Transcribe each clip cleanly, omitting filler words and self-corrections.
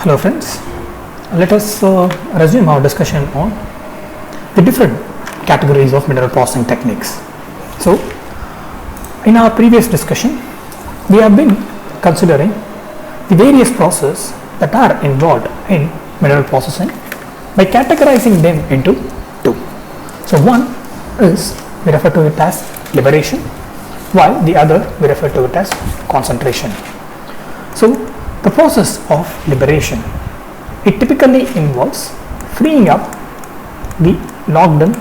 Hello friends, let us resume our discussion on the different categories of mineral processing techniques. So, in our previous discussion, we have been considering the various processes that are involved in mineral processing by categorizing them into two. So, one is we refer to it as liberation, while the other we refer to it as concentration. So, the process of liberation, it typically involves freeing up the locked in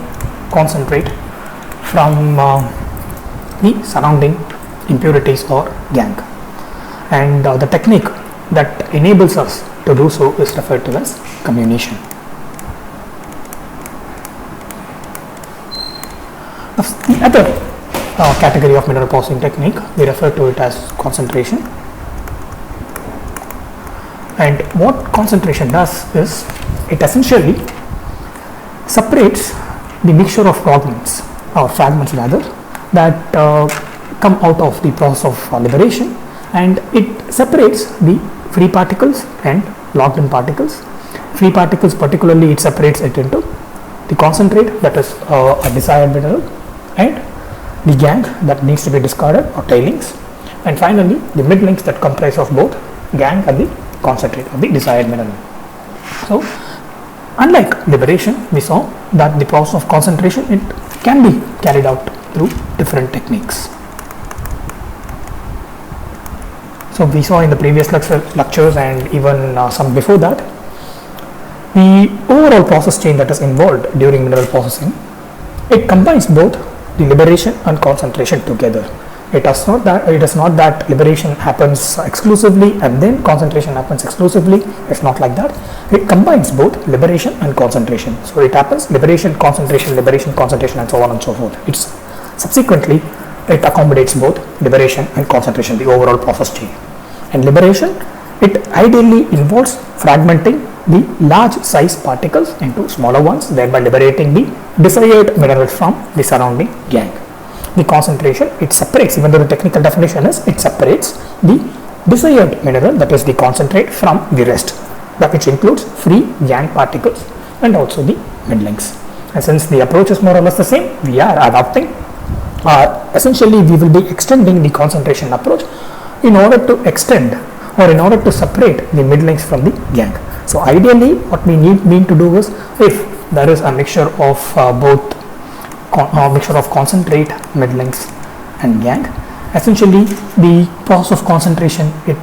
concentrate from the surrounding impurities or gangue, and the technique that enables us to do so is referred to as comminution. The other category of mineral processing technique, we refer to it as concentration. And what concentration does is it essentially separates the mixture of fragments rather that come out of the process of liberation, and it separates the free particles and locked in particles. Free particles particularly, it separates it into the concentrate, that is a desired mineral, and the gangue that needs to be discarded or tailings, and finally the middlings that comprise of both gangue and the concentrate of the desired mineral. So, unlike liberation, we saw that the process of concentration, it can be carried out through different techniques. So, we saw in the previous lectures and even some before that, the overall process chain that is involved during mineral processing, it combines both the liberation and concentration together. It is not that liberation happens exclusively and then concentration happens exclusively. It's not like that. It combines both liberation and concentration. So it happens liberation, concentration, and so on and so forth. It's subsequently it accommodates both liberation and concentration, the overall process chain. And liberation, it ideally involves fragmenting the large size particles into smaller ones, thereby liberating the desired mineral from the surrounding gangue. The concentration, it separates, even though the technical definition is it separates the desired mineral, that is the concentrate, from the rest, that which includes free gangue particles and also the middlings. And since the approach is more or less the same, we are adopting essentially we will be extending the concentration approach in order to extend or in order to separate the middlings from the gangue. So ideally what we mean to do is, if there is a mixture of mixture of concentrate, middlings and gangue, essentially the process of concentration, it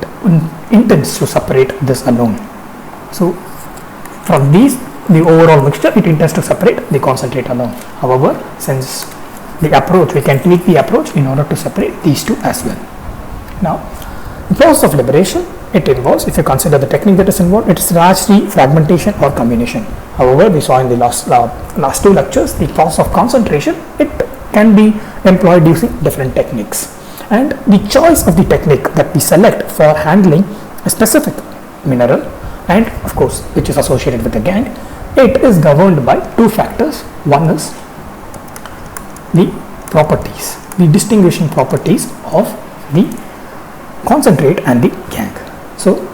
intends to separate this alone. So from these, the overall mixture, it intends to separate the concentrate alone. However, since the approach, we can tweak the approach in order to separate these two as well. Now, the process of liberation, it involves, if you consider the technique that is involved, it is largely fragmentation or comminution. However, we saw in the last two lectures, the process of concentration, it can be employed using different techniques. And the choice of the technique that we select for handling a specific mineral, and of course, which is associated with the gangue, it is governed by two factors. One is the properties, the distinguishing properties of the concentrate and the gangue. So,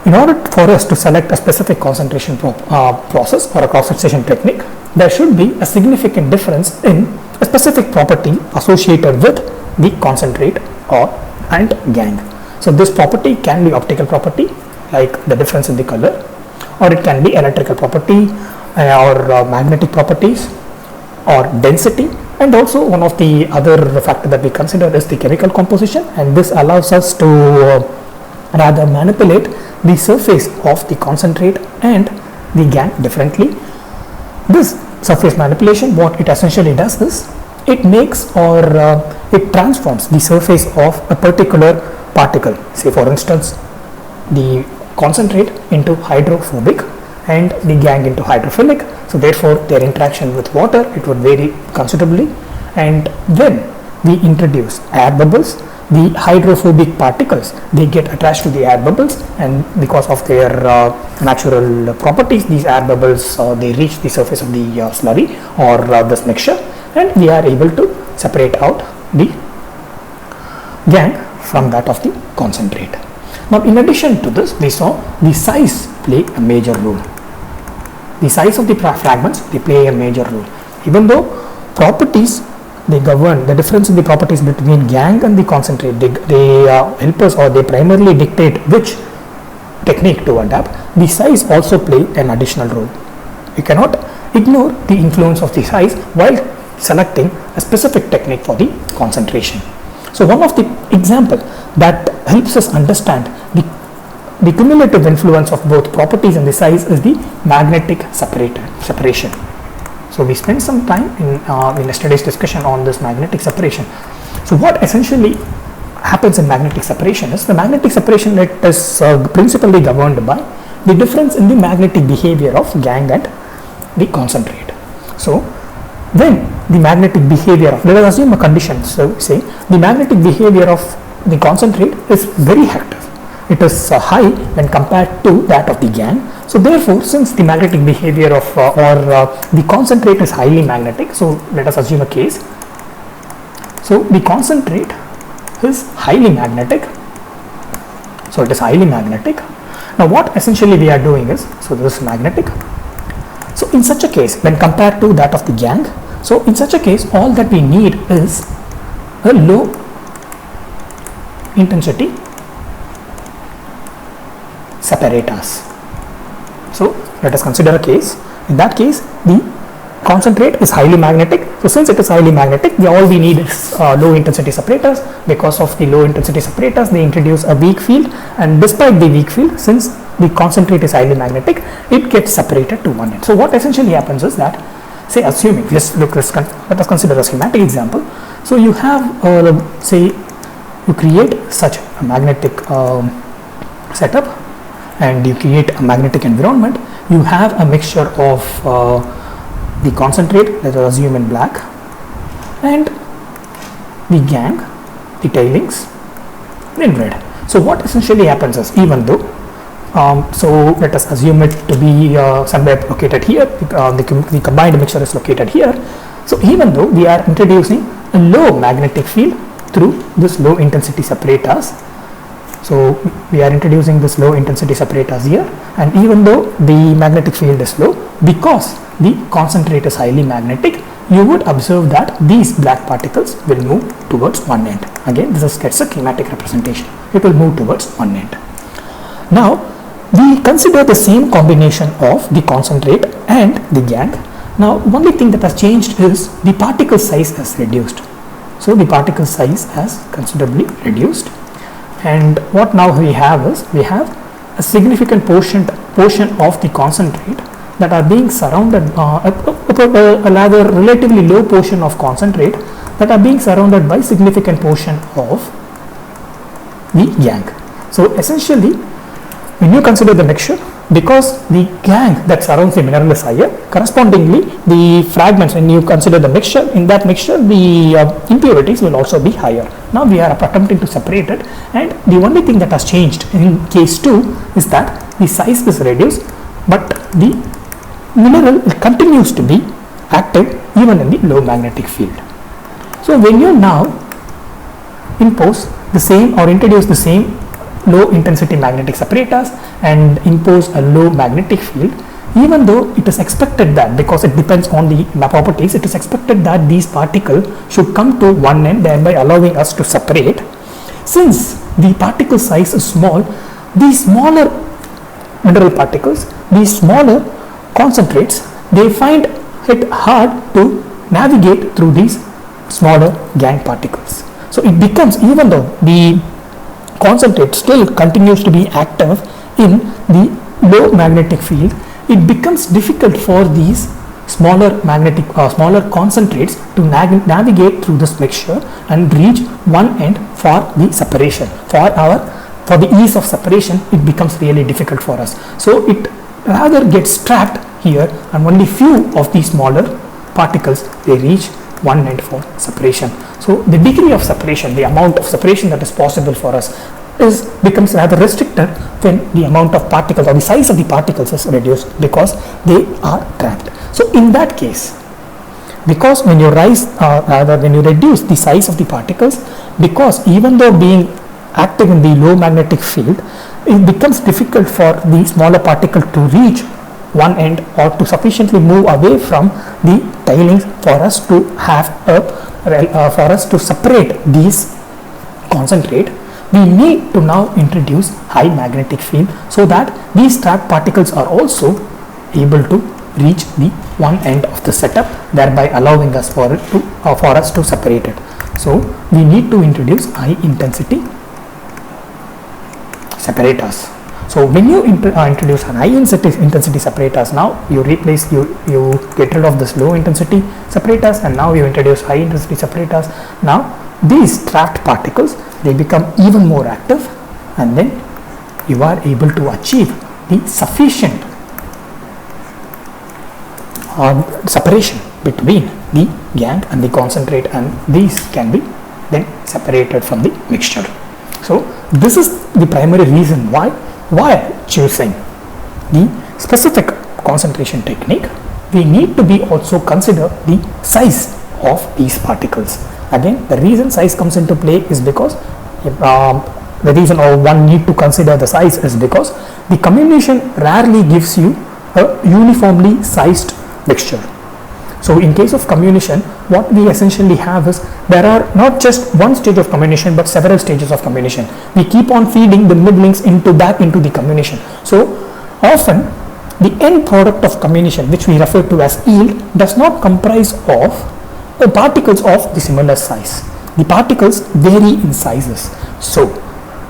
in order for us to select a specific concentration process or a concentration technique, there should be a significant difference in a specific property associated with the concentrate and gangue. So, this property can be optical property, like the difference in the color, or it can be electrical property or magnetic properties or density. And also one of the other factors that we consider is the chemical composition, and this allows us to rather manipulate the surface of the concentrate and the gangue differently. This surface manipulation, what it essentially does is it makes or it transforms the surface of a particular particle. Say for instance, the concentrate into hydrophobic and the gangue into hydrophilic. So therefore their interaction with water, it would vary considerably, and when we introduce air bubbles, the hydrophobic particles, they get attached to the air bubbles, and because of their natural properties, these air bubbles they reach the surface of the slurry or this mixture, and we are able to separate out the gangue from that of the concentrate. Now in addition to this, we saw the size play a major role. The size of the fragments, they play a major role. Even though properties, they govern the difference in the properties between gangue and the concentrate, they help us, or they primarily dictate which technique to adapt. The size also play an additional role. You cannot ignore the influence of the size while selecting a specific technique for the concentration. So one of the example that helps us understand the cumulative influence of both properties and the size is the magnetic separation. So we spent some time in yesterday's discussion on this magnetic separation. So what essentially happens in magnetic separation is the magnetic separation rate is principally governed by the difference in the magnetic behavior of gangue and the concentrate. So when the magnetic behavior of, let us assume a condition, so say the magnetic behavior of the concentrate is very active. It is high when compared to that of the gangue. So therefore, since the magnetic behavior of the concentrate is highly magnetic, so let us assume a case. So the concentrate is highly magnetic. So it is highly magnetic. Now what essentially we are doing is, so this is magnetic. So in such a case, when compared to that of the gangue, so in such a case, all that we need is a low intensity separators. So let us consider a case. In that case, the concentrate is highly magnetic. So since it is highly magnetic, all we need is low intensity separators. Because of the low intensity separators, they introduce a weak field, and despite the weak field, since the concentrate is highly magnetic, it gets separated to one end. So what essentially happens is that, say assuming, let us consider a schematic example. So you have say you create such a magnetic setup, and you create a magnetic environment. You have a mixture of the concentrate, let us assume in black, and the gangue, the tailings in red. So what essentially happens is, even though so let us assume it to be somewhere located here, the combined mixture is located here. So even though we are introducing a low magnetic field through this low intensity separators, so we are introducing this low intensity separators here, and even though the magnetic field is low, because the concentrate is highly magnetic, you would observe that these black particles will move towards one end. Again, this is a schematic representation. It will move towards one end. Now we consider the same combination of the concentrate and the gangue. Now only thing that has changed is the particle size has reduced. So the particle size has considerably reduced, and what now we have is, we have a significant portion of the concentrate that are being surrounded, a rather relatively low portion of concentrate that are being surrounded by significant portion of the gangue. So essentially, when you consider the mixture, because the gangue that surrounds the mineral is higher, correspondingly the fragments, when you consider the mixture, in that mixture the impurities will also be higher. Now we are attempting to separate it, and the only thing that has changed in case 2 is that the size is reduced, but the mineral continues to be active even in the low magnetic field. So when you now impose the same or introduce the same low intensity magnetic separators and impose a low magnetic field, even though it is expected that, because it depends on the properties, it is expected that these particles should come to one end, thereby allowing us to separate. Since the particle size is small, these smaller mineral particles, these smaller concentrates, they find it hard to navigate through these smaller gangue particles. So it becomes, even though the concentrate still continues to be active in the low magnetic field, it becomes difficult for these smaller concentrates to navigate through this mixture and reach one end for the separation. For the ease of separation, it becomes really difficult for us. So it rather gets trapped here, and only few of these smaller particles, they reach one end for separation. So the degree of separation, the amount of separation that is possible for us, becomes rather restricted when the amount of particles or the size of the particles is reduced, because they are trapped. So in that case, because when you reduce the size of the particles, because even though being active in the low magnetic field, it becomes difficult for the smaller particle to reach one end or to sufficiently move away from the tailings for us to have for us to separate these concentrate. We need to now introduce high magnetic field so that these trapped particles are also able to reach the one end of the setup, thereby allowing us for us to separate it. So we need to introduce high intensity separators. So when you introduce an high intensity separators, now you replace you get rid of this low intensity separators, and now you introduce high intensity separators. Now these trapped particles, they become even more active, and then you are able to achieve the sufficient separation between the gangue and the concentrate, and these can be then separated from the mixture. So this is the primary reason why while choosing the specific concentration technique, we need to be also consider the size of these particles. Again, the reason size comes into play is because the reason or one need to consider the size is because the comminution rarely gives you a uniformly sized mixture. So in case of comminution, what we essentially have is there are not just one stage of comminution but several stages of comminution. We keep on feeding the middlings back into the comminution. So often the end product of comminution, which we refer to as yield, does not comprise of particles of the similar size. The particles vary in sizes. So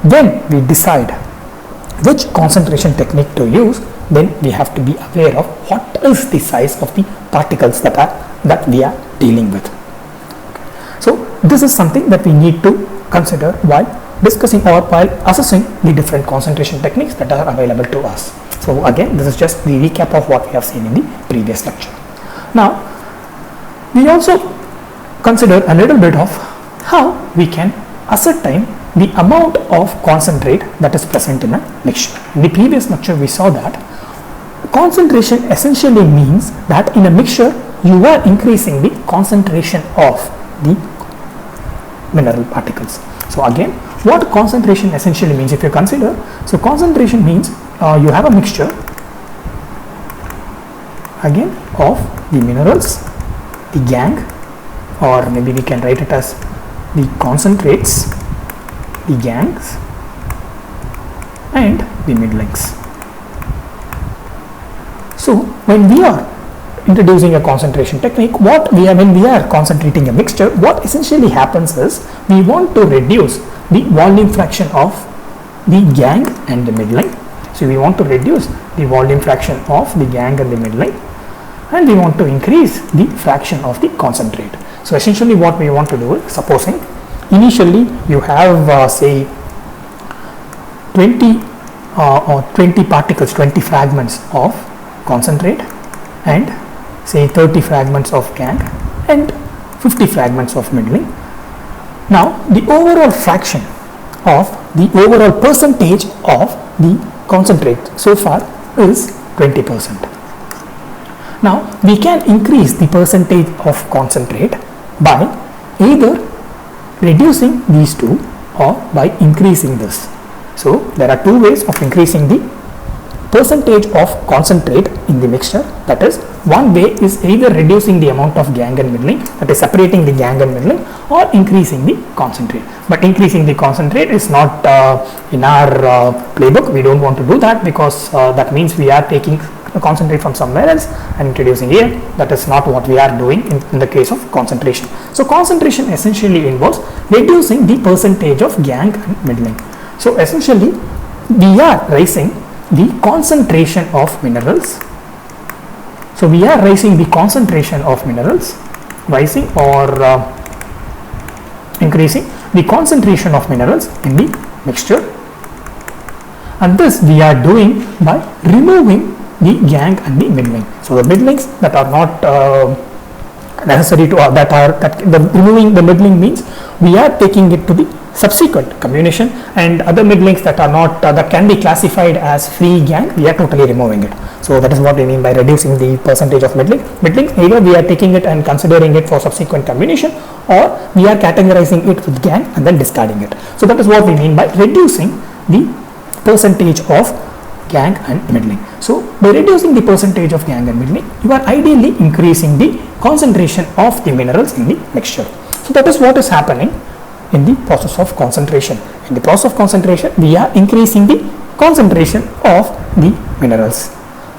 when we decide which concentration technique to use, then we have to be aware of what is the size of the particles that we are dealing with. So this is something that we need to consider while discussing or while assessing the different concentration techniques that are available to us. So again, this is just the recap of what we have seen in the previous lecture. Now we also consider a little bit of how we can ascertain the amount of concentrate that is present in a mixture. In the previous lecture we saw that concentration essentially means that in a mixture you are increasing the concentration of the mineral particles. So again, what concentration essentially means, if you consider, so concentration means you have a mixture again of the minerals, the gangue, or maybe we can write it as the concentrates, the gangues, and the middlings. So when we are introducing a concentration technique, when we are concentrating a mixture, what essentially happens is we want to reduce the volume fraction of the gangue and the middling. So we want to reduce the volume fraction of the gangue and the middling, and we want to increase the fraction of the concentrate. So essentially what we want to do is, supposing initially you have say 20 particles, 20 fragments of concentrate, and say 30 fragments of gangue and 50 fragments of middling. Now the overall fraction of the overall percentage of the concentrate so far is 20%. Now we can increase the percentage of concentrate by either reducing these two or by increasing this. So there are two ways of increasing the percentage of concentrate in the mixture. That is, one way is either reducing the amount of gangue and middling, that is separating the gangue and middling, or increasing the concentrate. But increasing the concentrate is not in our playbook. We don't want to do that because that means we are taking the concentrate from somewhere else and introducing here. That is not what we are doing in the case of concentration. So concentration essentially involves reducing the percentage of gangue and middling. So essentially we are raising the concentration of minerals. So we are raising the concentration of minerals, rising or increasing the concentration of minerals in the mixture, and this we are doing by removing the gangue and the middling. So the middlings that are not necessary to removing the middling means we are taking it to the subsequent comminution, and other mid links that are not that can be classified as free gang, we are totally removing it. So that is what we mean by reducing the percentage of mid link. Mid link, either we are taking it and considering it for subsequent comminution, or we are categorizing it with gang and then discarding it. So that is what we mean by reducing the percentage of gang and mid link. So by reducing the percentage of gang and mid link, you are ideally increasing the concentration of the minerals in the mixture. So that is what is happening in the process of concentration. In the process of concentration, we are increasing the concentration of the minerals,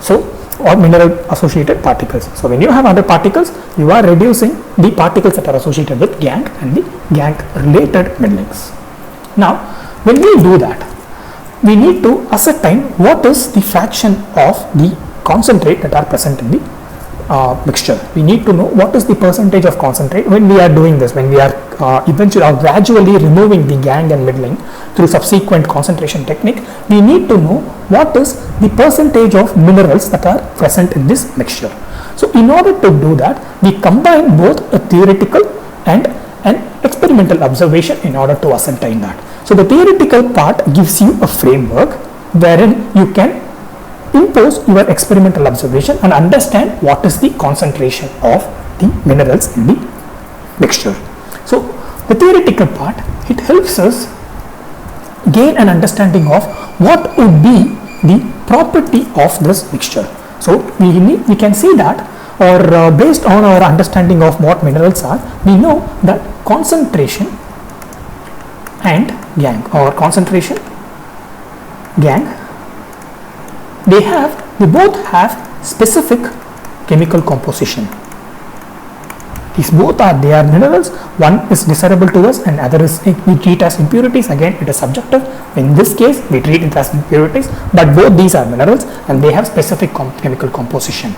so or mineral associated particles. So when you have other particles, you are reducing the particles that are associated with gang and the gang related mid links. Now when we do that, we need to ascertain what is the fraction of the concentrate that are present in the mixture. We need to know what is the percentage of concentrate when we are doing this, when we are eventually or gradually removing the gang and mid link through subsequent concentration technique. We need to know what is the percentage of minerals that are present in this mixture. So in order to do that, we combine both a theoretical and an experimental observation in order to ascertain that. So the theoretical part gives you a framework wherein you can impose your experimental observation and understand what is the concentration of the minerals in the mixture. So the theoretical part, it helps us gain an understanding of what would be the property of this mixture. So we can see that, or based on our understanding of what minerals are, we know that concentration and gang, or concentration, gang, they both have specific chemical composition. These both are minerals. One is desirable to us and other is we treat as impurities. Again, it is subjective. In this case, we treat it as impurities, but both these are minerals and they have specific chemical composition.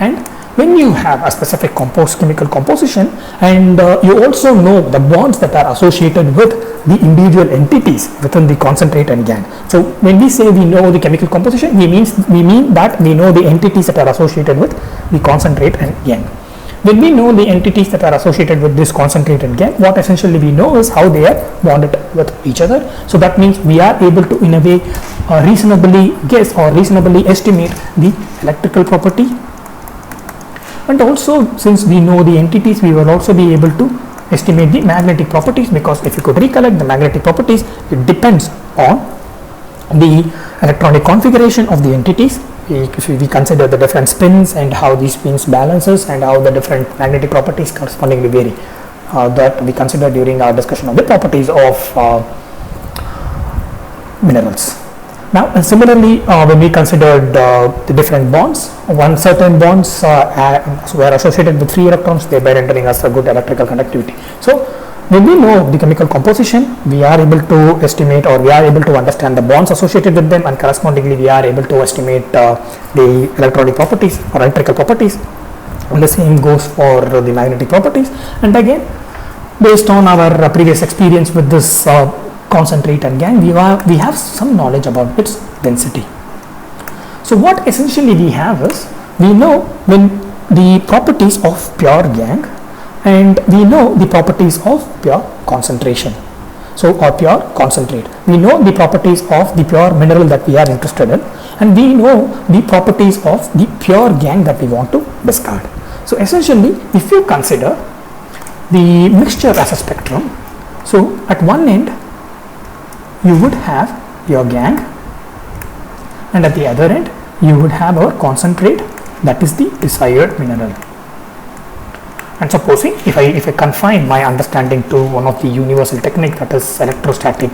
And when you have a specific chemical composition, and you also know the bonds that are associated with the individual entities within the concentrate and gang. So when we say we know the chemical composition, we mean that we know the entities that are associated with the concentrate and gang. When we know the entities that are associated with this concentrate and gang, what essentially we know is how they are bonded with each other. So that means we are able to, in a way, reasonably guess or reasonably estimate the electrical property. And also, since we know the entities, we will also be able to estimate the magnetic properties, because if you could recollect the magnetic properties, it depends on the electronic configuration of the entities. If we consider the different spins and how these spins balances and how the different magnetic properties correspondingly vary, that we consider during our discussion of the properties of minerals. Now, similarly, when we considered the different bonds, certain bonds were associated with free electrons, thereby rendering us a good electrical conductivity. So, when we know the chemical composition, we are able to estimate, or we are able to understand the bonds associated with them, and correspondingly we are able to estimate the electronic properties or electrical properties. And the same goes for the magnetic properties. And again, based on our previous experience with this concentrate and gang, we have some knowledge about its density. So what essentially we have is, we know when the properties of pure gang, and we know the properties of pure concentration, or pure concentrate. We know the properties of the pure mineral that we are interested in, and we know the properties of the pure gang that we want to discard. So essentially, if you consider the mixture as a spectrum, so at one end you would have your gang, and at the other end you would have our concentrate, that is the desired mineral. And supposing if I confine my understanding to one of the universal technique, that is electrostatic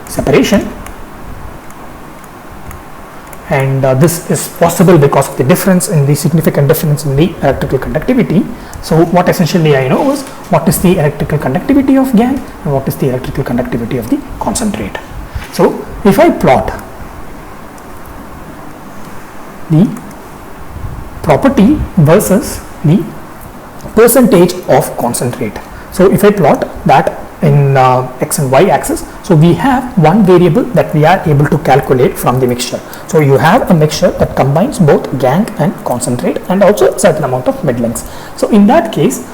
separation, and this is possible because of the significant difference in the electrical conductivity. So what essentially I know is what is the electrical conductivity of gang and what is the electrical conductivity of the concentrate. So if I plot the property versus the percentage of concentrate. So if I plot that in x and y axis, so we have one variable that we are able to calculate from the mixture. So you have a mixture that combines both gang and concentrate and also a certain amount of mid links. So in that case,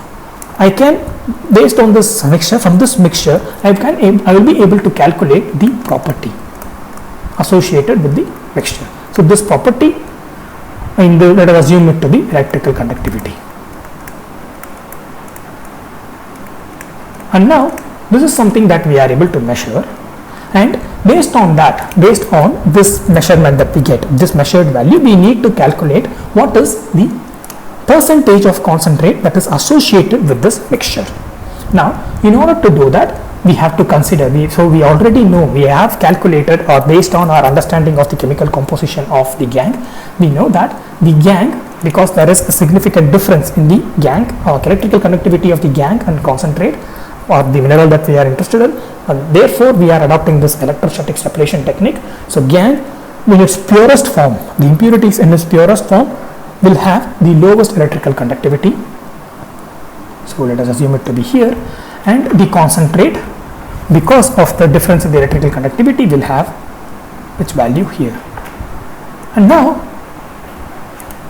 I can, based on this mixture, from this mixture, I will be able to calculate the property associated with the mixture. So this property, let us assume it to be electrical conductivity. And now this is something that we are able to measure, and based on this measurement that we get, this measured value, we need to calculate what is the percentage of concentrate that is associated with this mixture. Now, in order to do that, we have to consider, we already know, we have calculated, or based on our understanding of the chemical composition of the gangue, we know that the gangue, because there is a significant difference in the gangue or electrical conductivity of the gangue and concentrate, or the mineral that we are interested in, and therefore we are adopting this electrostatic separation technique. So gangue, in its purest form, the impurities in its purest form will have the lowest electrical conductivity. So let us assume it to be here, and the concentrate, because of the difference in the electrical conductivity, will have its value here. And now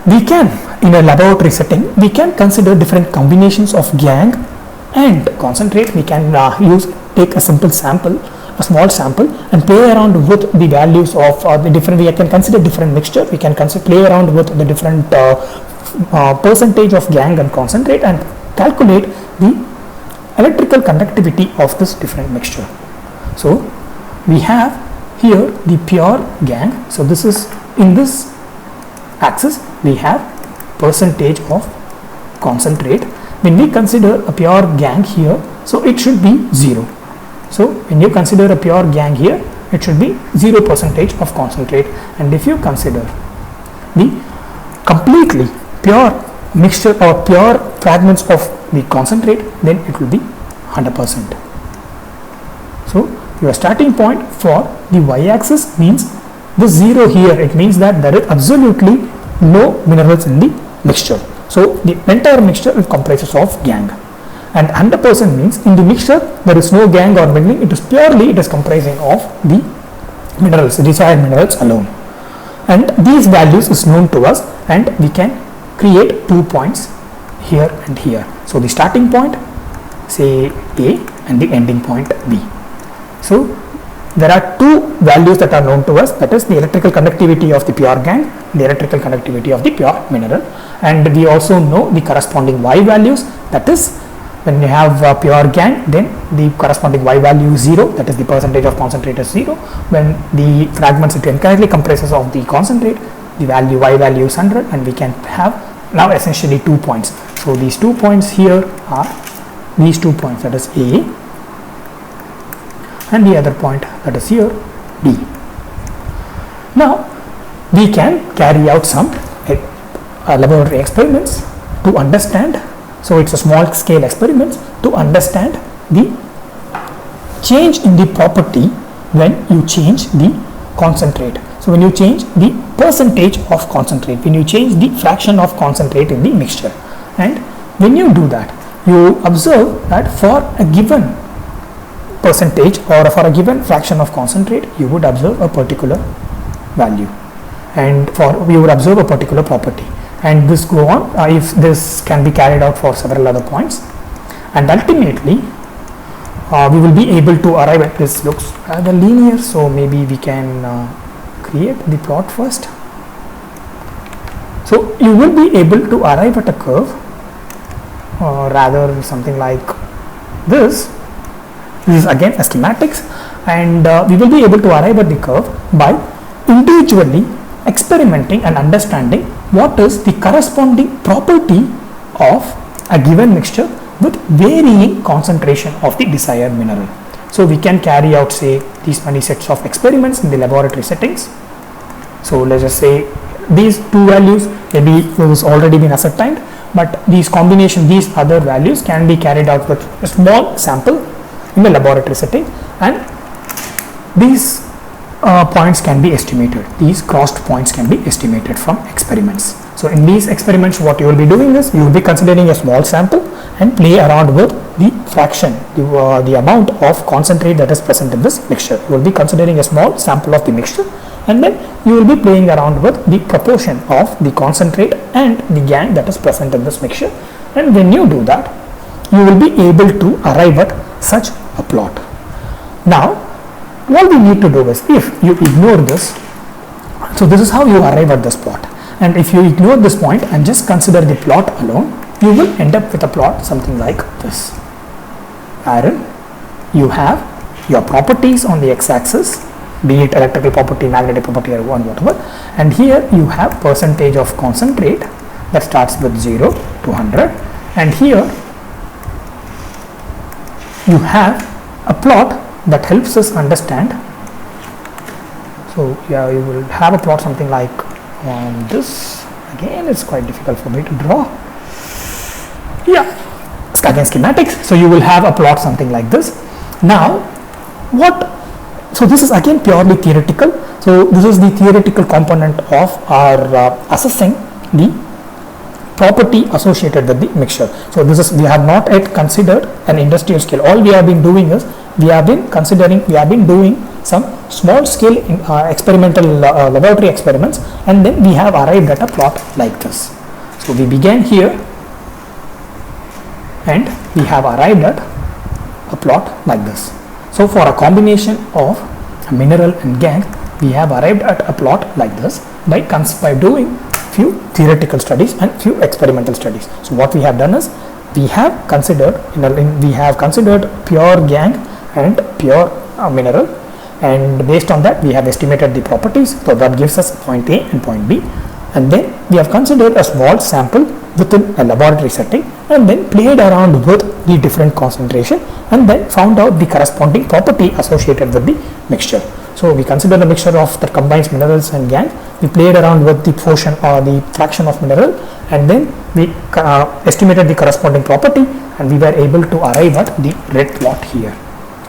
we can, in a laboratory setting, we can consider different combinations of gangue and concentrate. We can take a simple sample, a small sample, and play around with the values of the different. We can consider different mixture. We can play around with the different percentage of gangue and concentrate, and calculate the electrical conductivity of this different mixture. So we have here the pure gangue. So this is, in this axis we have percentage of concentrate. When we consider a pure gangue here, so it should be 0. So when you consider a pure gangue here, it should be 0% of concentrate. And if you consider the completely pure mixture or pure fragments of the concentrate, then it will be 100%. So your starting point for the y-axis means the 0 here. It means that there is absolutely no minerals in the mixture. So the entire mixture comprises of gangue, and 100% means in the mixture there is no gangue or mingling. It is comprising of the minerals, desired minerals alone. And these values is known to us, and we can create 2 points here and here. So the starting point, say A, and the ending point B. So there are 2 values that are known to us, that is the electrical conductivity of the pure gangue, the electrical conductivity of the pure mineral, and we also know the corresponding Y values. That is, when you have pure gangue, then the corresponding Y value is 0, that is the percentage of concentrate is 0. When the fragments it entirely comprises of the concentrate, the value Y value is 100, and we can have now essentially 2 points. So these 2 points here are these 2 points, that is A, and the other point, that is here B. Now we can carry out some laboratory experiments to understand. So it's a small scale experiments to understand the change in the property when you change the concentrate. So when you change the percentage of concentrate, when you change the fraction of concentrate in the mixture, and when you do that, you observe that for a given percentage or for a given fraction of concentrate, you would observe a particular value, and you would observe a particular property, and this go on if this can be carried out for several other points, and ultimately we will be able to arrive at this. Looks rather linear, so maybe we can create the plot first. So you will be able to arrive at a curve, or rather something like this. This is again a schematics, and we will be able to arrive at the curve by individually experimenting and understanding what is the corresponding property of a given mixture with varying concentration of the desired mineral. So we can carry out, say, these many sets of experiments in the laboratory settings. So let's just say these 2 values, maybe this has already been ascertained, but these other values can be carried out with a small sample in the laboratory setting, and these points can be estimated. These crossed points can be estimated from experiments. So in these experiments, what you will be doing is you will be considering a small sample and play around with the fraction, the amount of concentrate that is present in this mixture. You will be considering a small sample of the mixture, and then you will be playing around with the proportion of the concentrate and the gangue that is present in this mixture. And when you do that, you will be able to arrive at such a plot. Now, what we need to do is, if you ignore this, so this is how you arrive at this plot, and if you ignore this point and just consider the plot alone, you will end up with a plot something like this, wherein you have your properties on the x-axis, be it electrical property, magnetic property, or whatever, and here you have percentage of concentrate that starts with 0 to 100, and here you have a plot that helps us understand. So yeah, you will have a plot something like this. Again, it's quite difficult for me to draw. Yeah, again schematics. So you will have a plot something like this. Now, so this is again purely theoretical. So this is the theoretical component of our assessing the property associated with the mixture. So this is, we have not yet considered an industrial scale. All we have been doing is we have been doing some small scale experimental laboratory experiments, and then we have arrived at a plot like this. So we began here and we have arrived at a plot like this. So for a combination of a mineral and gangue, we have arrived at a plot like this by doing few theoretical studies and few experimental studies. So what we have done is we have considered pure gangue and pure mineral, and based on that we have estimated the properties. So that gives us point A and point B, and then we have considered a small sample within a laboratory setting, and then played around with the different concentration, and then found out the corresponding property associated with the mixture. So we consider the mixture of that combines minerals and gangue. We played around with the portion or the fraction of mineral, and then we estimated the corresponding property, and we were able to arrive at the red plot here.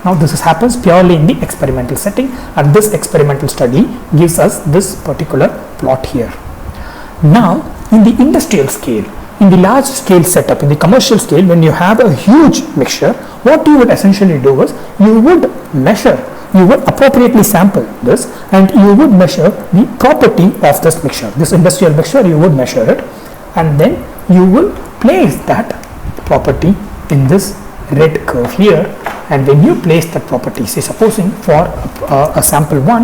Now this happens purely in the experimental setting, and this experimental study gives us this particular plot here. Now in the industrial scale, in the large scale setup, in the commercial scale, when you have a huge mixture, what you would essentially do is you would appropriately sample this, and you would measure the property of this mixture, this industrial mixture. You would measure it, and then you will place that property in this red curve here. And when you place that property, say supposing for a sample 1,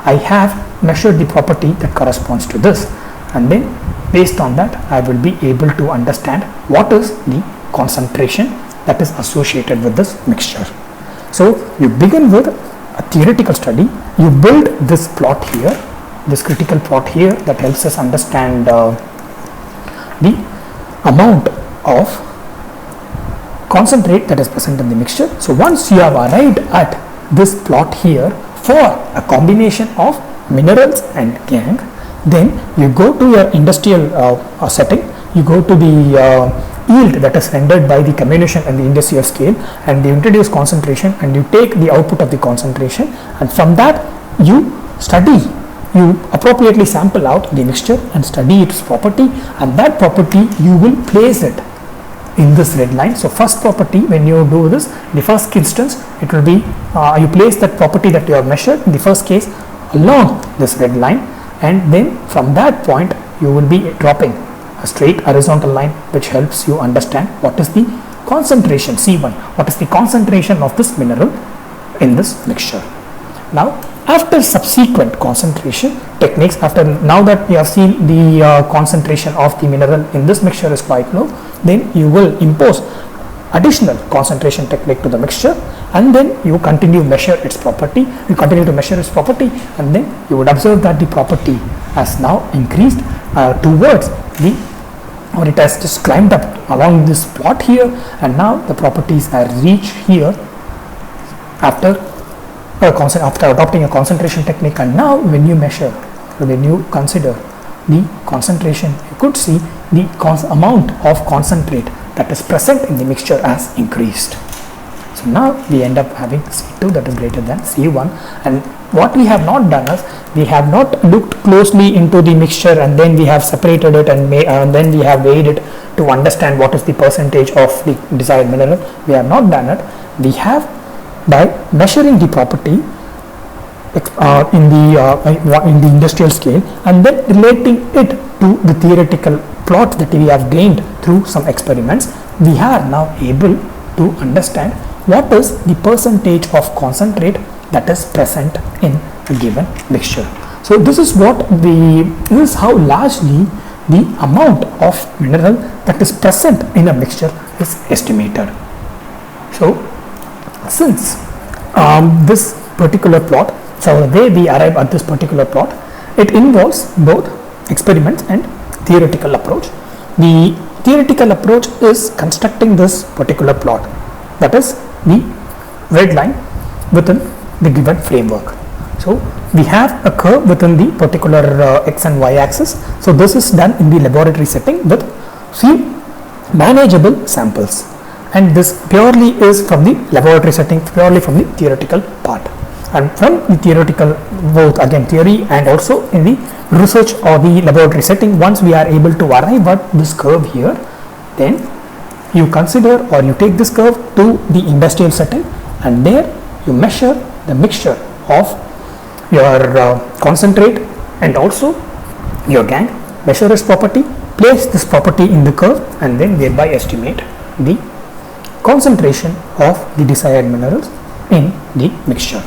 I have measured the property that corresponds to this, and then based on that I will be able to understand what is the concentration that is associated with this mixture. So you begin with a theoretical study, you build this plot here, this critical plot here, that helps us understand the amount of concentrate that is present in the mixture. So once you have arrived at this plot here for a combination of minerals and gangue, then you go to your industrial setting, you go to the yield that is rendered by the comminution and the industrial scale, and you introduce concentration, and you take the output of the concentration, and from that you appropriately sample out the mixture and study its property, and that property you will place it in this red line. So first property, when you do this, the first instance, it will be you place that property that you have measured in the first case along this red line, and then from that point you will be dropping a straight horizontal line, which helps you understand what is the concentration C1, what is the concentration of this mineral in this mixture. Now after subsequent concentration techniques, now that you have seen the concentration of the mineral in this mixture is quite low, then you will impose additional concentration technique to the mixture, and then you continue to measure its property, and then you would observe that the property has now increased towards or it has just climbed up along this plot here, and now the properties are reached here after adopting a concentration technique. And now when you consider the concentration, you could see the amount of concentrate that is present in the mixture has increased. So now we end up having C2 that is greater than C1, and what we have not done is we have not looked closely into the mixture, and then we have separated it, and then we have weighed it to understand what is the percentage of the desired mineral. We have not done it. We have, by measuring the property in the industrial scale, and then relating it to the theoretical plot that we have gained through some experiments, we are now able to understand what is the percentage of concentrate that is present in a given mixture. So this is how largely the amount of mineral that is present in a mixture is estimated. So since this particular plot, so the way we arrive at this particular plot, it involves both experiments and theoretical approach. The theoretical approach is constructing this particular plot, that is the red line within the given framework. So we have a curve within the particular x and y axis. So this is done in the laboratory setting with few manageable samples, and this purely is from the laboratory setting, purely from the theoretical part. And from the theoretical, both again theory and also in the research or the laboratory setting, once we are able to arrive at this curve here, then you consider or you take this curve to the industrial setting, and there you measure the mixture of your concentrate and also your gangue, measure its property, place this property in the curve, and then thereby estimate the concentration of the desired minerals in the mixture.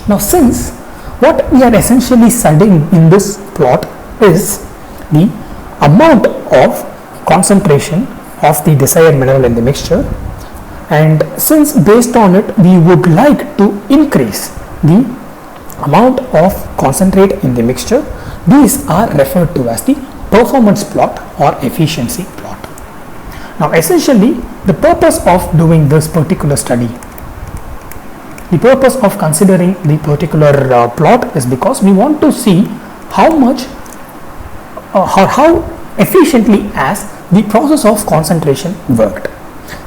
Now, since what we are essentially studying in this plot is the amount of concentration of the desired mineral in the mixture, and since based on it we would like to increase the amount of concentrate in the mixture, these are referred to as the performance plot or efficiency plot. Now essentially the purpose of doing this particular study, the purpose of considering the particular plot is because we want to see how much or how efficiently has the process of concentration worked.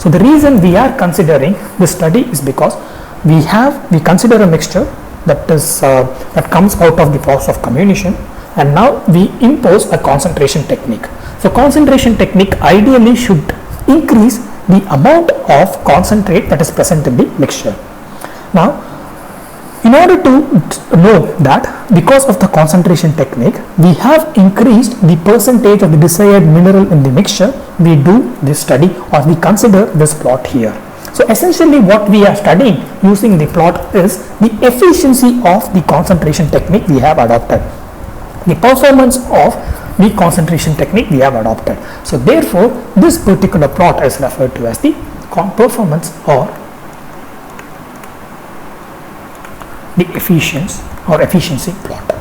So the reason we are considering this study is because we consider a mixture that comes out of the process of comminution, and now we impose a concentration technique. So concentration technique ideally should increase the amount of concentrate that is present in the mixture. Now, in order to know that because of the concentration technique we have increased the percentage of the desired mineral in the mixture, we do this study or we consider this plot here. So essentially what we are studying using the plot is the efficiency of the concentration technique we have adopted, the performance of the concentration technique we have adopted. So therefore this particular plot is referred to as the performance or the efficiency plot.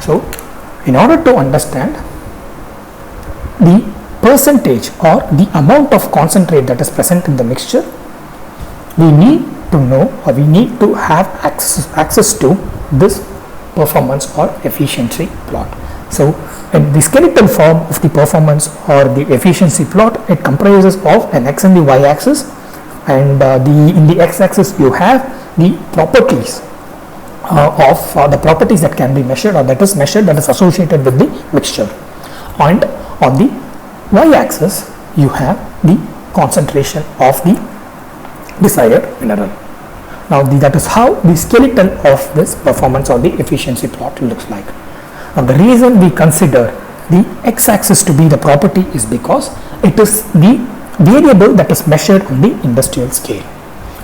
So in order to understand the percentage or the amount of concentrate that is present in the mixture, we need to know or we need to have access to this performance or efficiency plot. So in the skeletal form of the performance or the efficiency plot, it comprises of an x and the y axis, and in the x axis you have the properties of the properties that can be measured or that is associated with the mixture, and on the y axis you have the concentration of the desired mineral. Now that is how the skeleton of this performance or the efficiency plot looks like. Now the reason we consider the x axis to be the property is because it is the variable that is measured on the industrial scale.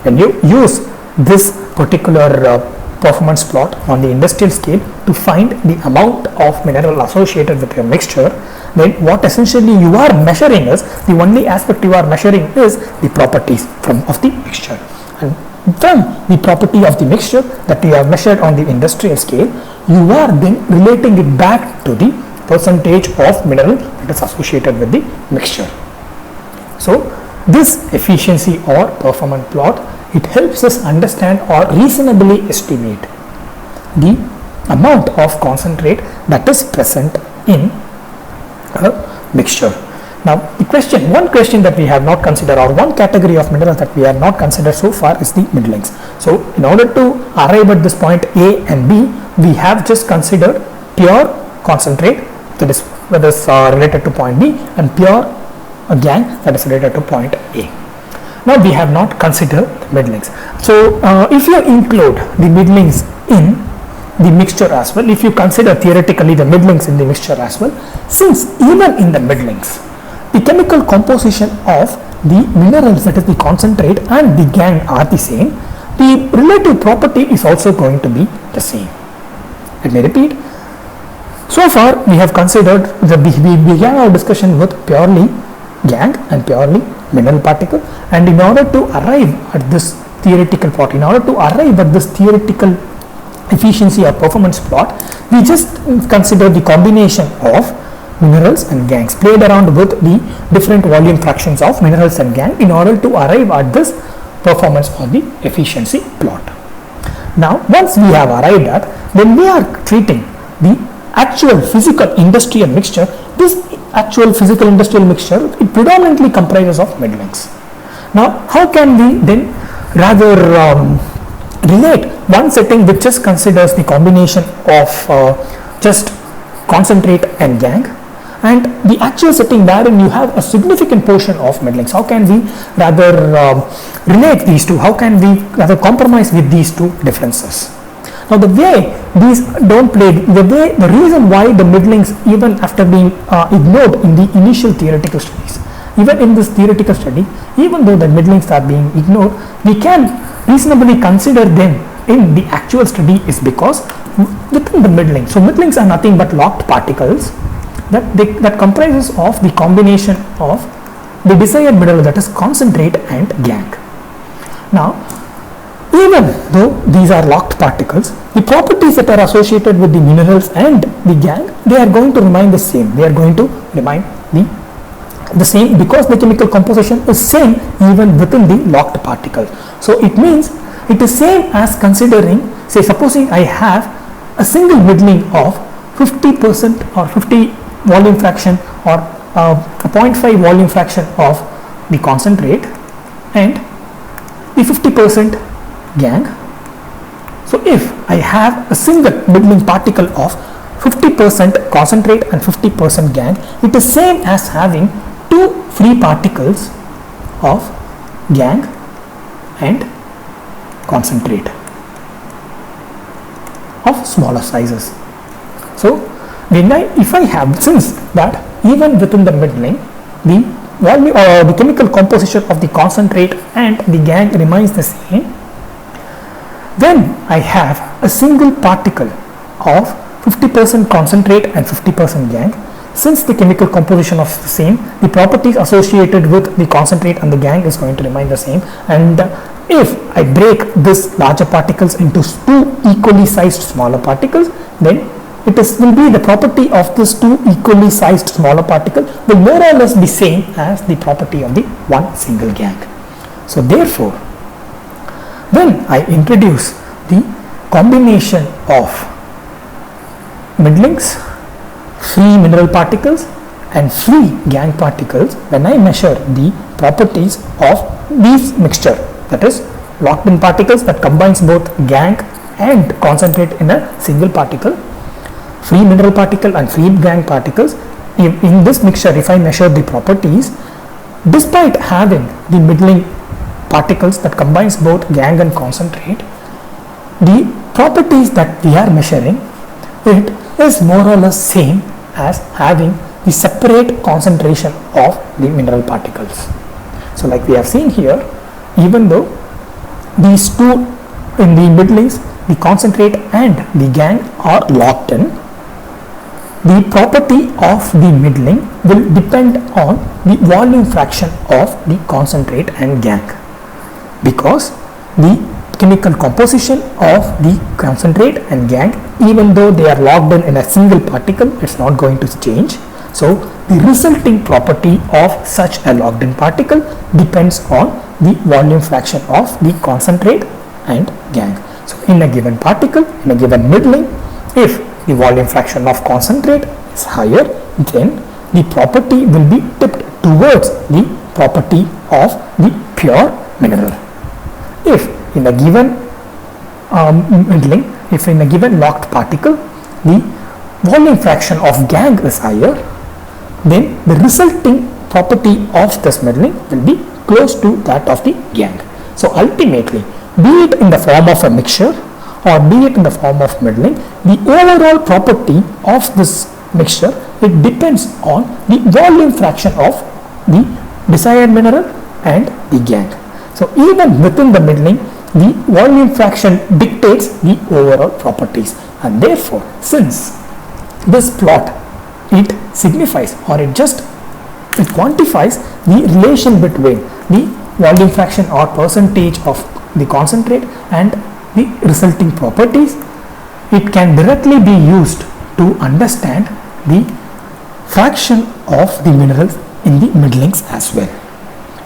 When you use this particular performance plot on the industrial scale to find the amount of mineral associated with your mixture, then what essentially you are measuring is, the only aspect you are measuring is the properties of the mixture, and from the property of the mixture that you have measured on the industrial scale, you are then relating it back to the percentage of mineral that is associated with the mixture. So this efficiency or performance plot, it helps us understand or reasonably estimate the amount of concentrate that is present in a mixture. Now one question that we have not considered, or one category of minerals that we have not considered so far, is the middlings. So in order to arrive at this point A and B, we have just considered pure concentrate that is related to point B, and pure gangue that is related to point A. Now we have not considered the middlings. So if you include the middlings in the mixture as well, if you consider theoretically the middlings in the mixture as well, since even in the middlings the chemical composition of the minerals, that is the concentrate and the gangue are the same, the relative property is also going to be the same. Let me repeat. So far we have considered we began our discussion with purely gangue and purely mineral particle, and in order to arrive at this theoretical plot, in order to arrive at this theoretical efficiency or performance plot, we just consider the combination of minerals and gangues, played around with the different volume fractions of minerals and gangue in order to arrive at this performance or the efficiency plot. Now once we have arrived at, when we are treating the actual physical industrial mixture, this actual physical industrial mixture, it predominantly comprises of middlings. Now how can we then rather relate one setting which just considers the combination of just concentrate and gangue, and the actual setting wherein you have a significant portion of middlings? How can we rather relate these two? How can we rather compromise with these two differences? Now the way these don't play, the reason why the middlings, even after being ignored in the initial theoretical studies, even in this theoretical study, even though the middlings are being ignored, we can reasonably consider them in the actual study, is because within the middling, so middlings are nothing but locked particles that comprises of the combination of the desired mineral, that is concentrate and gangue. Now even though these are locked particles, the properties that are associated with the minerals and the gangue, they are going to remain the same. They are going to remain the same because the chemical composition is same even within the locked particle. So it means it is same as considering, say supposing I have a single middling of 50% or 50 volume fraction or a 0.5 volume fraction of the concentrate and the 50% gangue. So if I have a single middling particle of 50% concentrate and 50% gangue, it is same as having two free particles of gangue and concentrate of smaller sizes. So if I have, since that even within the middling the volume or the chemical composition of the concentrate and the gangue remains the same, when I have a single particle of 50% concentrate and 50% gangue, since the chemical composition of the same, the properties associated with the concentrate and the gangue is going to remain the same, and if I break these larger particles into two equally sized smaller particles, then will be the property of these two equally sized smaller particles will more or less be same as the property of the one single gangue. So therefore, when I introduce the combination of middlings, free mineral particles and free gangue particles, when I measure the properties of these mixture, that is locked in particles that combines both gangue and concentrate in a single particle, free mineral particle and free gangue particles, in this mixture if I measure the properties, despite having the middling particles that combines both gangue and concentrate, the properties that we are measuring, it is more or less same as having the separate concentration of the mineral particles. So like we have seen here, even though these two in the middlings, the concentrate and the gangue are locked in, the property of the middling will depend on the volume fraction of the concentrate and gangue, because the chemical composition of the concentrate and gangue, even though they are locked in a single particle, it's not going to change. So the resulting property of such a locked in particle depends on the volume fraction of the concentrate and gangue. So in a given particle, in a given middling, if the volume fraction of concentrate is higher, then the property will be tipped towards the property of the pure mineral. If in a given middling, if in a given locked particle, the volume fraction of gangue is higher, then the resulting property of this middling will be close to that of the gangue. So ultimately, be it in the form of a mixture or be it in the form of middling, the overall property of this mixture, it depends on the volume fraction of the desired mineral and the gangue. So even within the middling, the volume fraction dictates the overall properties, and therefore since this plot, it signifies or it quantifies the relation between the volume fraction or percentage of the concentrate and the resulting properties. It can directly be used to understand the fraction of the minerals in the middlings as well.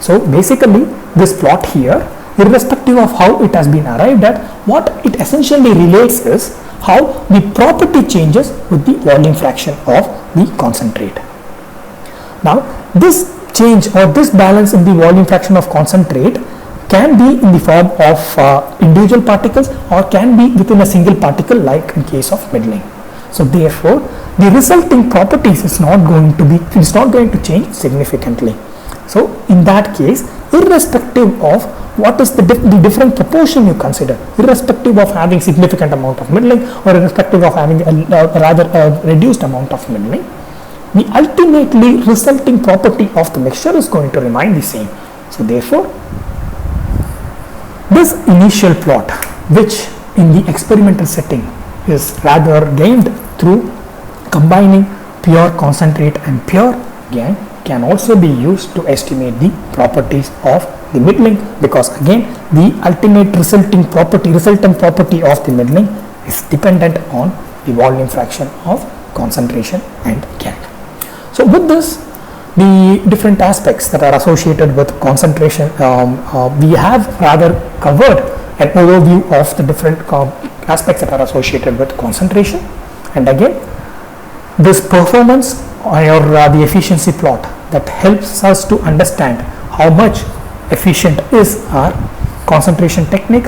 So basically this plot here, irrespective of how it has been arrived at, what it essentially relates is how the property changes with the volume fraction of the concentrate. Now this change or this balance in the volume fraction of concentrate can be in the form of individual particles or can be within a single particle, like in case of middling. So therefore the resulting properties is not going to change significantly. So in that case, irrespective of what is the different proportion you consider, irrespective of having significant amount of middling or irrespective of having a reduced amount of middling, the ultimately resulting property of the mixture is going to remain the same. So therefore this initial plot, which in the experimental setting is rather gained through combining pure concentrate and pure gangue, can also be used to estimate the properties of the middling, because again the ultimate resultant property of the middling is dependent on the volume fraction of concentration and gangue. So with this, the different aspects that are associated with concentration, we have rather covered an overview of the different aspects that are associated with concentration. And again, this performance or the efficiency plot that helps us to understand how much efficient is our concentration technique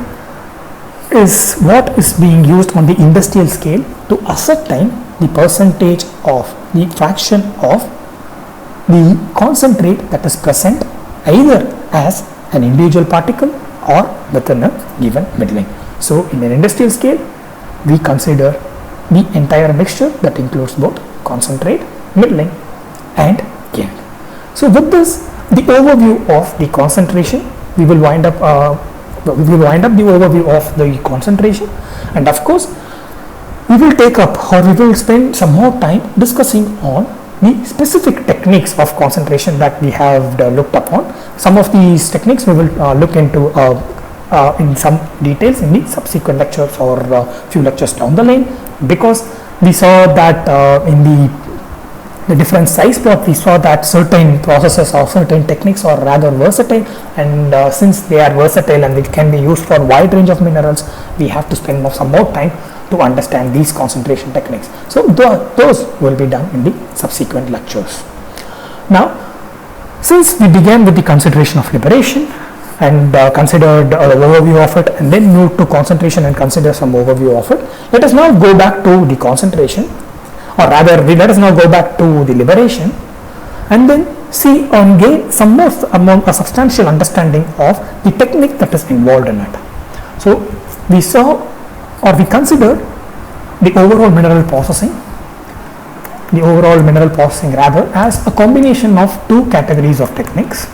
is what is being used on the industrial scale to ascertain the percentage of the fraction of the concentrate that is present either as an individual particle or within a given middling. So in an industrial scale, we consider the entire mixture that includes both concentrate, middling and gangue. So with this, the overview of the concentration, we will wind up the overview of the concentration, and of course we will take up or we will spend some more time discussing on the specific techniques of concentration that we have looked upon. Some of these techniques we will look into in some details in the subsequent lectures or few lectures down the line, because we saw that in the different size plot, we saw that certain processes or certain techniques are rather versatile, and since they are versatile and it can be used for a wide range of minerals, we have to spend some more time to understand these concentration techniques. So those will be done in the subsequent lectures. Now, since we began with the consideration of liberation and considered the overview of it, and then moved to concentration and consider some overview of it, let us now go back to the concentration, or rather let us now go back to the liberation, and then see and gain some more a substantial understanding of the technique that is involved in it. So we saw, or we considered, the overall mineral processing rather as a combination of two categories of techniques.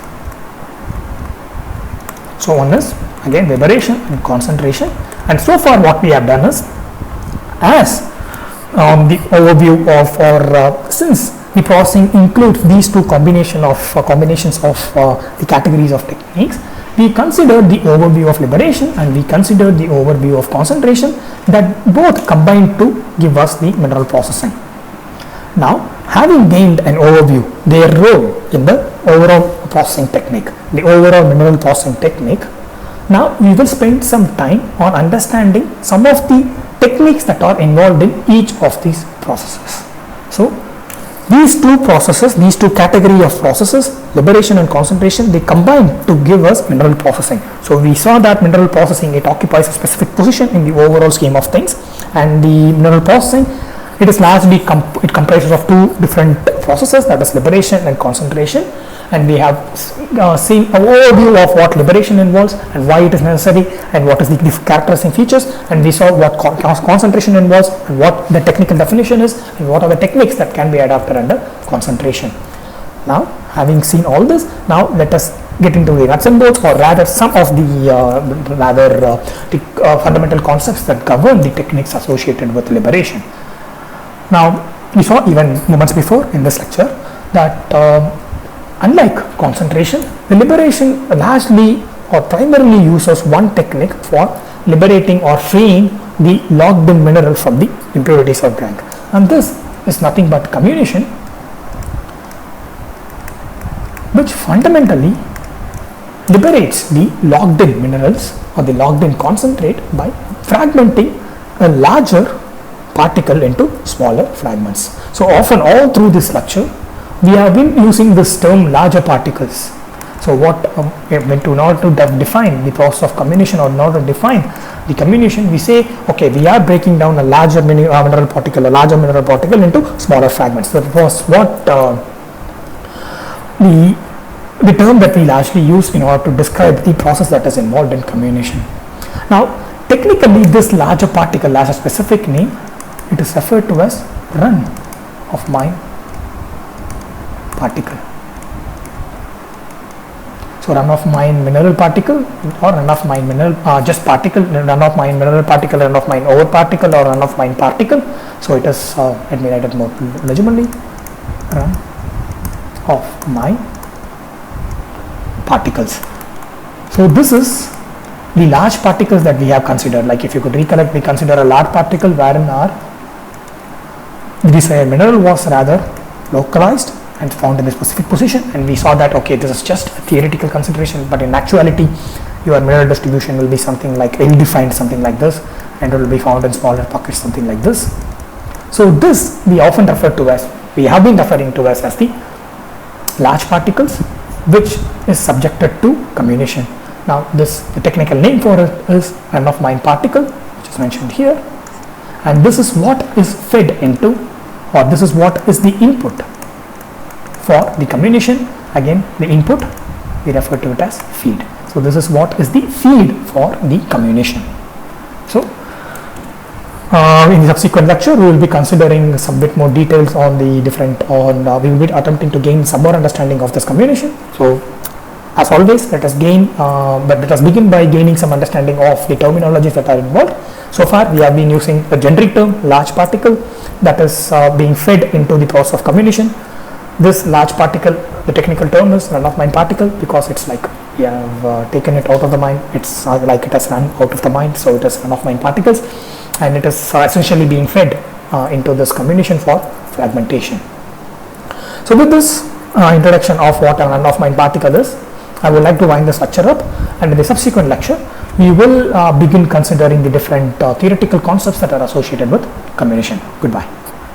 So one is again liberation and concentration, and so far what we have done is, as the overview of, or since the processing includes these two combinations of the categories of techniques, we considered the overview of liberation and we considered the overview of concentration, that both combine to give us the mineral processing. Now, having gained an overview, their role in the overall processing technique, the overall mineral processing technique, now we will spend some time on understanding some of the techniques that are involved in each of these processes. So these two processes, these two categories of processes, liberation and concentration, they combine to give us mineral processing. So we saw that mineral processing, it occupies a specific position in the overall scheme of things, and the mineral processing, it is largely it comprises of two different processes, that is liberation and concentration. And we have seen an overview of what liberation involves and why it is necessary and what is the characteristic features, and we saw what concentration involves and what the technical definition is and what are the techniques that can be adopted under concentration. Now, having seen all this, now let us get into the nuts and bolts, or rather some of the fundamental concepts that govern the techniques associated with liberation. Now, we saw even moments before in this lecture that unlike concentration, the liberation largely or primarily uses one technique for liberating or freeing the locked in mineral from the impurities of gangue, and this is nothing but comminution, which fundamentally liberates the locked in minerals or the locked in concentrate by fragmenting a larger particle into smaller fragments. So often all through this lecture we have been using this term larger particles. So what in order to define the process of comminution, or in order to define the comminution, we say, okay, we are breaking down a larger mineral particle into smaller fragments. That was what the term that we largely use in order to describe the process that is involved in comminution. Now, technically, this larger particle has a specific name. It is referred to as run of mine particle. So run of mine mineral particle, or run of mine mineral just particle, run of mine mineral particle, run of mine ore particle, or run of mine particle. So it is, let me write it more legibly, run of mine particles. So this is the large particles that we have considered. Like if you could recollect, we consider a large particle wherein our desired mineral was rather localized and found in a specific position, and we saw that okay, this is just a theoretical consideration, but in actuality your mineral distribution will be something like ill-defined, something like this, and it will be found in smaller pockets, something like this. So this we often refer to as, we have been referring to as the large particles, which is subjected to comminution. Now this, the technical name for it is run of mine particle, which is mentioned here, and this is what is fed into, or this is what is the input for the comminution. Again, the input we refer to it as feed. So this is what is the feed for the comminution. So in the subsequent lecture we will be considering some bit more details on the different, we will be attempting to gain some more understanding of this comminution. So as always, let us begin by gaining some understanding of the terminologies that are involved. So far we have been using the generic term large particle that is being fed into the process of comminution. This large particle, the technical term is run of mine particle, because it's like we have taken it out of the mine, it's like it has run out of the mine, so it is run of mine particles, and it is essentially being fed into this comminution for fragmentation. So with this introduction of what a run of mine particle is, I would like to wind this lecture up, and in the subsequent lecture we will begin considering the different theoretical concepts that are associated with comminution. Goodbye.